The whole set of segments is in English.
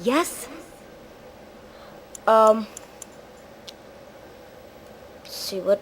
Yes? Let's see what...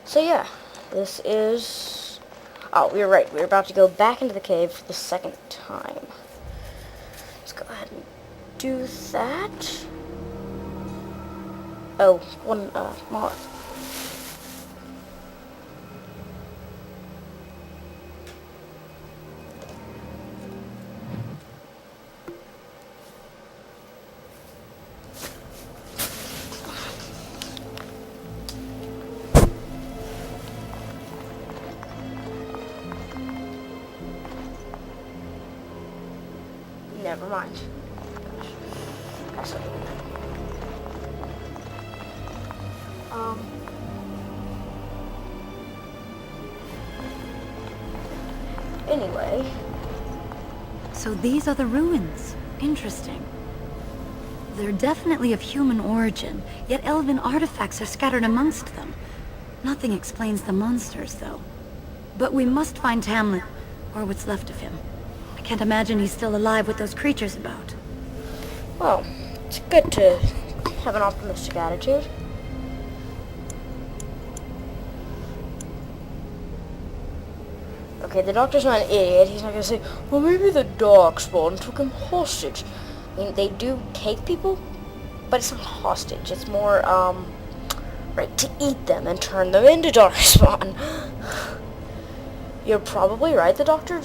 So yeah, this is... Oh, we were right. We were about to go back into the cave for the second time. Let's go ahead and do that. Oh, one, more. Never mind. That's what anyway. So these are the ruins. Interesting. They're definitely of human origin, yet elven artifacts are scattered amongst them. Nothing explains the monsters, though. But we must find Tamlen, or what's left of him. I can't imagine he's still alive with those creatures about. Well, it's good to have an optimistic attitude. Okay, the doctor's not an idiot. He's not gonna say, well, maybe the darkspawn took him hostage. I mean, they do take people, but it's not hostage. It's more, right, to eat them and turn them into darkspawn. You're probably right. The doctor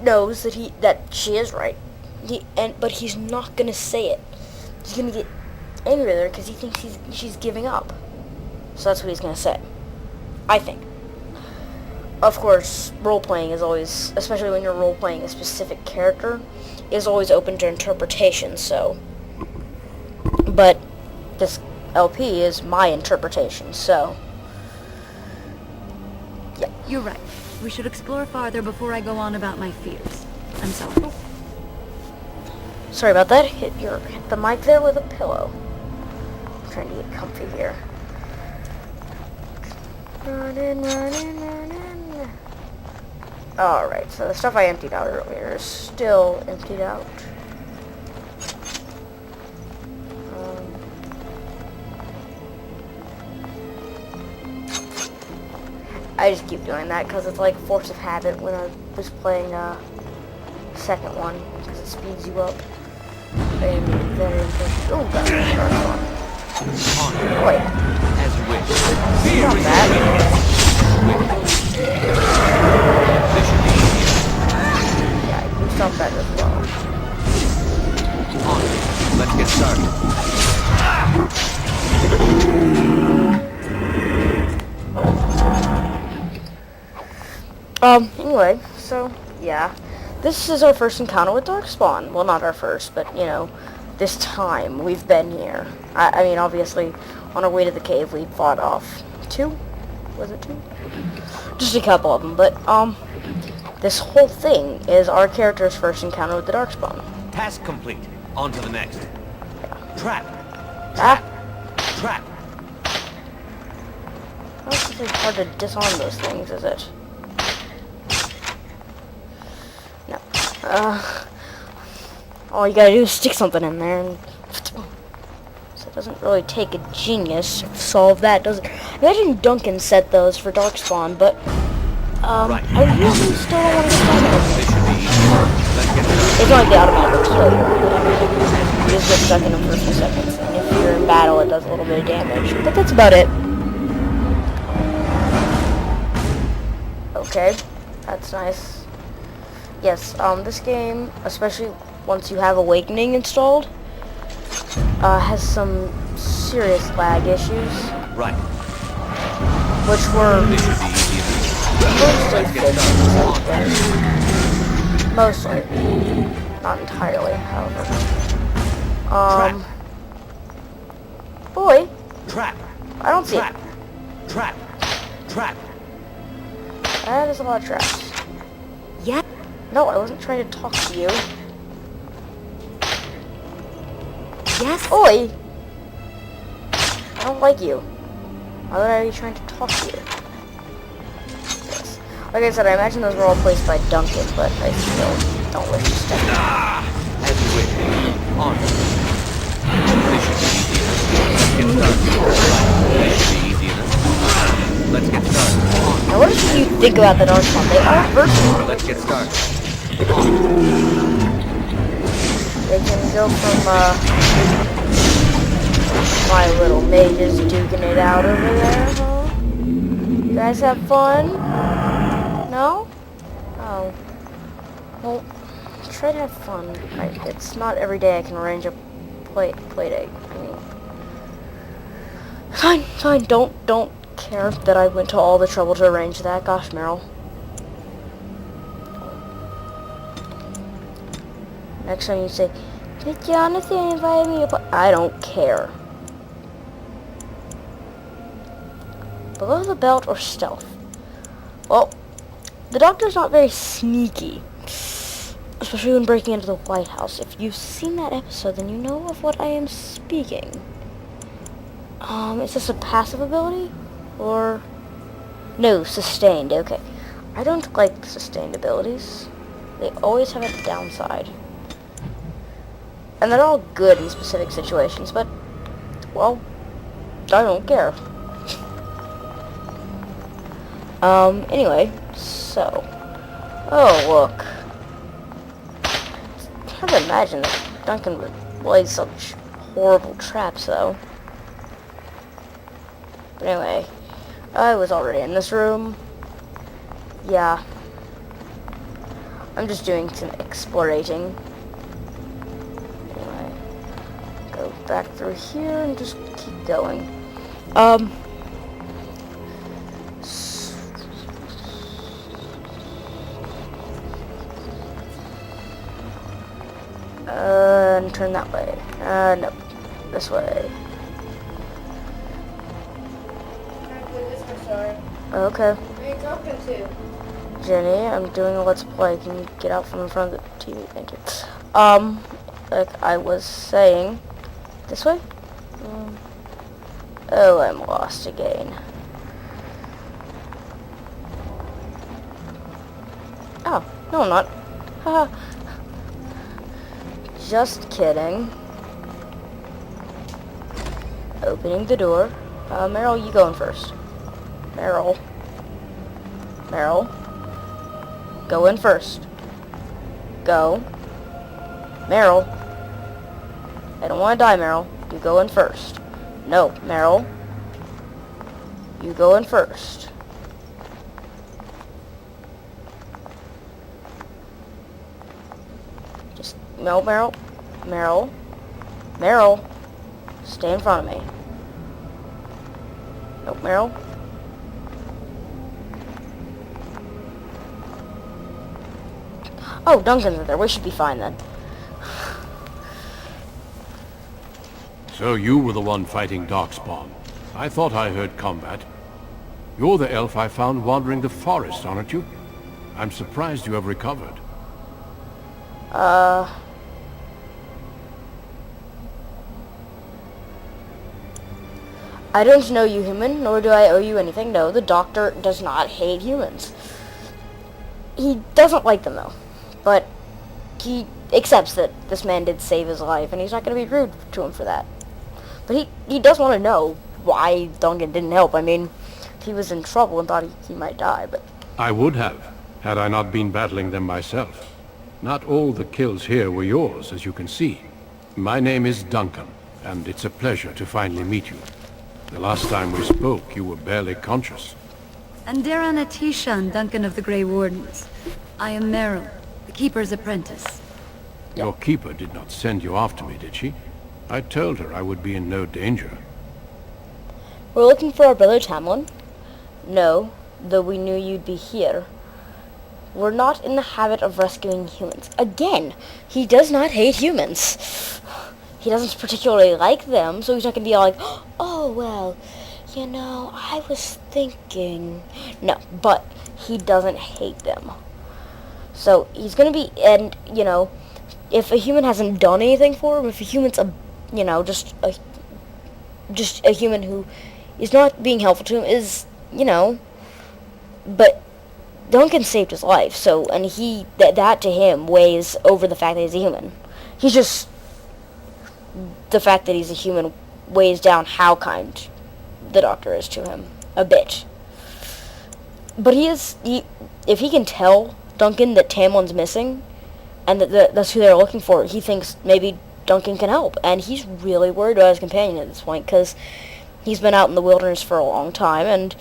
knows that she is right. But he's not gonna say it. He's gonna get angry with her because he thinks she's giving up. So that's what he's gonna say, I think. Of course, role-playing is always, especially when you're role-playing a specific character, is always open to interpretation, so... But this LP is my interpretation, so... Yeah. You're right. We should explore farther before I go on about my fears. I'm sorry. Sorry about that. Hit the mic there with a pillow. I'm trying to get comfy here. Running. Alright, so the stuff I emptied out earlier is still emptied out. I just keep doing that because it's like force of habit when I was playing second one, because it speeds you up. Very interesting. Oh, that's the first one. Wait. As you wish. Not bad. Yeah, you stop that as well. On. Let's get started. Anyway, so, yeah. This is our first encounter with darkspawn. Well, not our first, but, you know, this time we've been here. I mean, obviously, on our way to the cave, we fought off 2? Was it 2? Just a couple of them, but, this whole thing is our character's first encounter with the darkspawn. Task complete. On to the next. Trap. Trap. It's really hard to disarm those things, is it? No. All you gotta do is stick something in there, and so it doesn't really take a genius to solve that, does it? Imagine Duncan set those for darkspawn, but Right. I really still don't want to get This should be easy. Let's get started. It's not like they automatically kill you. You just get stuck in them for a few seconds, and if you're in battle, it does a little bit of damage, but that's about it. Okay, that's nice. Yes, this game, especially once you have Awakening installed, has some serious lag issues, Right. which were This should be easy. mostly Let's get fixed started. since then. Mostly. Not entirely, however. Boy, Trap. I don't see it. Trap. That is a lot of traps. Yeah? No, I wasn't trying to talk to you. Yes? Oi! I don't like you. Why would I be trying to talk to you? Yes. Like I said, I imagine those were all placed by Duncan, but I still don't wish to step in. As you wish. On. This should be easy enough. Let's get started. This should be easy enough. Let's get started. On. Now, what did you think about the darkspawn? They are versatile. Let's get started. They can go from, my little mages duking it out over there, huh? You guys have fun? No? Oh. Well, try to have fun. It's not every day I can arrange a play date. I mean, fine. Don't care that I went to all the trouble to arrange that. Gosh, Meryl. Next time you say, "Did Jonathan invite me?" I don't care. Below the belt or stealth? Well, the doctor's not very sneaky, especially when breaking into the White House. If you've seen that episode, then you know of what I am speaking. Is this a passive ability? Or... No, sustained, okay. I don't like sustained abilities. They always have a downside. And they're all good in specific situations, but, well, I don't care. Anyway, so... Oh, look. It's hard to imagine that Duncan would lay such horrible traps, though. But anyway, I was already in this room. Yeah. I'm just doing some explorating. Anyway, go back through here and just keep going. And turn that way. Nope. This way. Okay. Who are you talking to? Jenny, I'm doing a let's play. Can you get out from in front of the TV? Thank you. Like I was saying, this way? Oh, I'm lost again. Oh, no I'm not. Haha. Just kidding. Opening the door. Meryl, you going first. Meryl. Go in first. Go. Meryl. I don't want to die, Meryl. You go in first. No, Meryl. You go in first. Just, no, Meryl. Meryl. Stay in front of me. No, Meryl. Oh, Duncan's there. We should be fine then. So you were the one fighting darkspawn. I thought I heard combat. You're the elf I found wandering the forest, aren't you? I'm surprised you have recovered. I don't know you, human, nor do I owe you anything. No, the doctor does not hate humans. He doesn't like them, though. But he accepts that this man did save his life, and he's not going to be rude to him for that. But he does want to know why Duncan didn't help. I mean, he was in trouble and thought he might die, but... I would have, had I not been battling them myself. Not all the kills here were yours, as you can see. My name is Duncan, and it's a pleasure to finally meet you. The last time we spoke, you were barely conscious. Andera Natisha and Duncan of the Grey Wardens. I am Meryl, the Keeper's apprentice. Your keeper did not send you after me, did she? I told her I would be in no danger. We're looking for our brother Tamlen. No, though we knew you'd be here. We're not in the habit of rescuing humans. Again, he does not hate humans. He doesn't particularly like them, so he's not going to be all like, oh, well, you know, I was thinking... No, but he doesn't hate them. So he's going to be, and, you know, if a human hasn't done anything for him, if a human's, you know, just a human who is not being helpful to him is, you know, but Duncan saved his life, so, and that to him weighs over the fact that he's a human. He's just, the fact that he's a human weighs down how kind the doctor is to him, a bit. But if he can tell Duncan that Tamlen's missing, and that's who they're looking for, he thinks maybe Duncan can help, and he's really worried about his companion at this point, because he's been out in the wilderness for a long time, and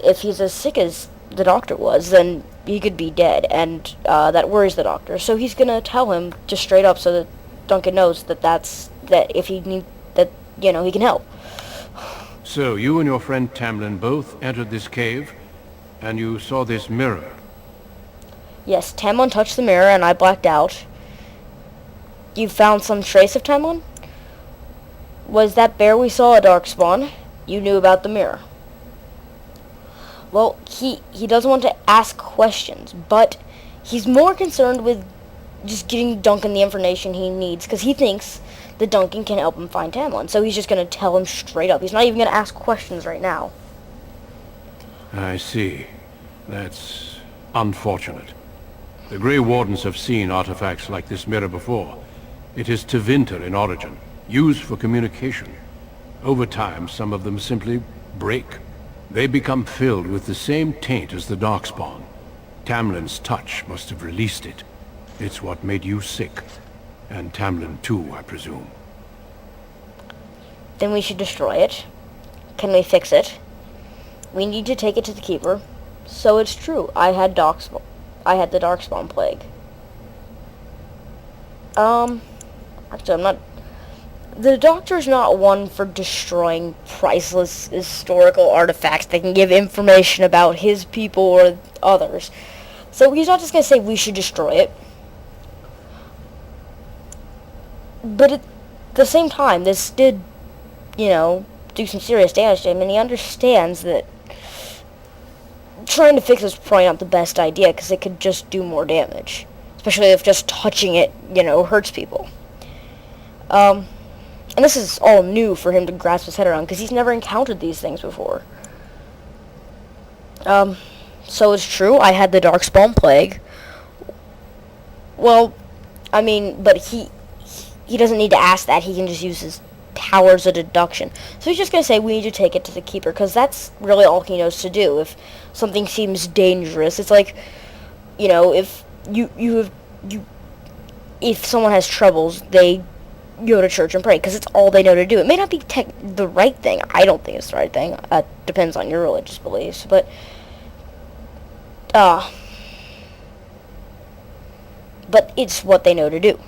if he's as sick as the doctor was, then he could be dead, and that worries the doctor. So he's gonna tell him just straight up, so that Duncan knows that if he he can help. So, you and your friend Tamlen both entered this cave, and you saw this mirror. Yes, Tamlen touched the mirror, and I blacked out. You found some trace of Tamlen? Was that bear we saw a darkspawn? You knew about the mirror. Well, he doesn't want to ask questions, but he's more concerned with just getting Duncan the information he needs, because he thinks that Duncan can help him find Tamlen. So he's just going to tell him straight up. He's not even going to ask questions right now. I see. That's unfortunate. The Grey Wardens have seen artifacts like this mirror before. It is Tevinter in origin, used for communication. Over time, some of them simply break. They become filled with the same taint as the darkspawn. Tamlen's touch must have released it. It's what made you sick. And Tamlen too, I presume. Then we should destroy it. Can we fix it? We need to take it to the Keeper. So it's true, I had the darkspawn plague. Actually, I'm not... The Doctor's not one for destroying priceless historical artifacts that can give information about his people or others. So he's not just going to say we should destroy it. But at the same time, this did, do some serious damage to him, and he understands that trying to fix it is probably not the best idea, because it could just do more damage. Especially if just touching it, hurts people. And this is all new for him to grasp his head around, because he's never encountered these things before. So it's true, I had the darkspawn plague. Well, but he doesn't need to ask that, he can just use his powers of deduction. So he's just going to say, we need to take it to the Keeper, because that's really all he knows to do. If something seems dangerous, it's like, if if someone has troubles, they go to church and pray, because it's all they know to do. It may not be the right thing. I don't think it's the right thing. Depends on your religious beliefs, but it's what they know to do,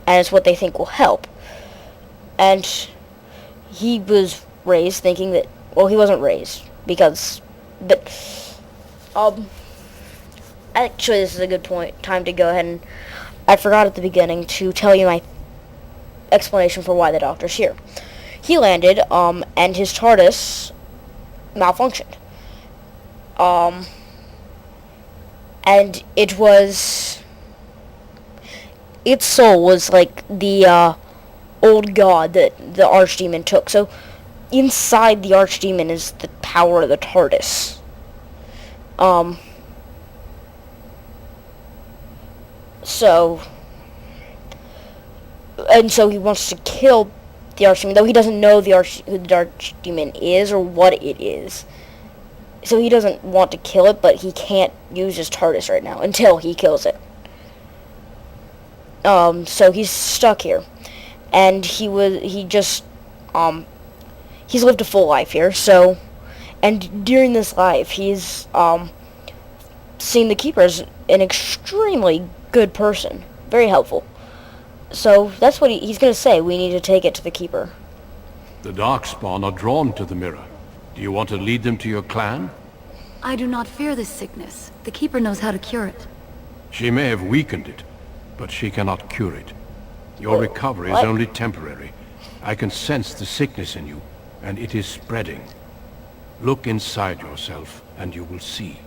and it's what they think will help. And he was raised thinking that, well, he wasn't raised, actually, this is a good time to go ahead, and I forgot at the beginning to tell you my explanation for why the Doctor's here. He landed, and his TARDIS malfunctioned. And its soul was like the, old god that the Archdemon took. So, inside the Archdemon is the power of the TARDIS. So he wants to kill the Archdemon, though he doesn't know who the Archdemon is or what it is. So he doesn't want to kill it, but he can't use his TARDIS right now until he kills it. So he's stuck here. And he's lived a full life here, so, and during this life, he's, seen the Keeper as an extremely good person. Very helpful. So, that's what he's gonna say. We need to take it to the Keeper. The Darkspawn are drawn to the mirror. Do you want to lead them to your clan? I do not fear this sickness. The Keeper knows how to cure it. She may have weakened it, but she cannot cure it. Your recovery is only temporary. I can sense the sickness in you, and it is spreading. Look inside yourself, and you will see.